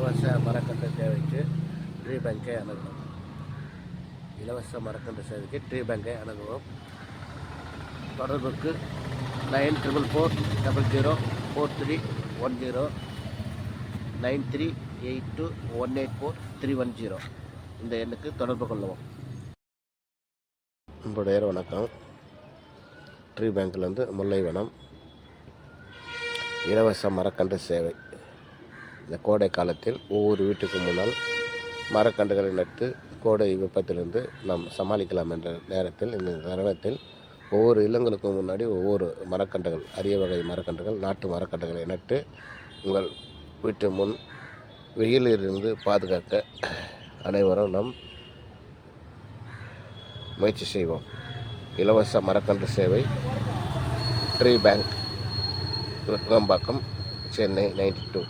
இலவச மரக்கன்று சேவைக்கு ட்ரீ பேங்கை அணுகணும். இலவச மரக்கன்று சேவைக்கு ட்ரீ பேங்கை அணுகவும். தொடர்புக்கு 9440004310 9382184310 இந்த எண்ணுக்கு தொடர்பு கொள்ளவும். உங்களுடைய வணக்கம். ட்ரீ பேங்க்லேருந்து முல்லைவனம் இலவச மரக்கன்று சேவை. இந்த கோடை காலத்தில் ஒவ்வொரு வீட்டுக்கு முன்னால் மரக்கன்றுகளை நட்டு கோடை வெப்பத்திலிருந்து நாம் சமாளிக்கலாம் என்ற நேரத்தில், இந்த தருணத்தில் ஒவ்வொரு இல்லங்களுக்கும் முன்னாடி ஒவ்வொரு மரக்கன்றுகள், அரிய வகை மரக்கன்றுகள், நாட்டு மரக்கன்றுகளை நட்டு உங்கள் வீட்டு முன் வெயிலிலிருந்து பாதுகாக்க அனைவரும் நாம் முயற்சி செய்வோம். இலவச மரக்கன்று சேவை ட்ரீ பேங்க், விருகம்பாக்கம், சென்னை 92.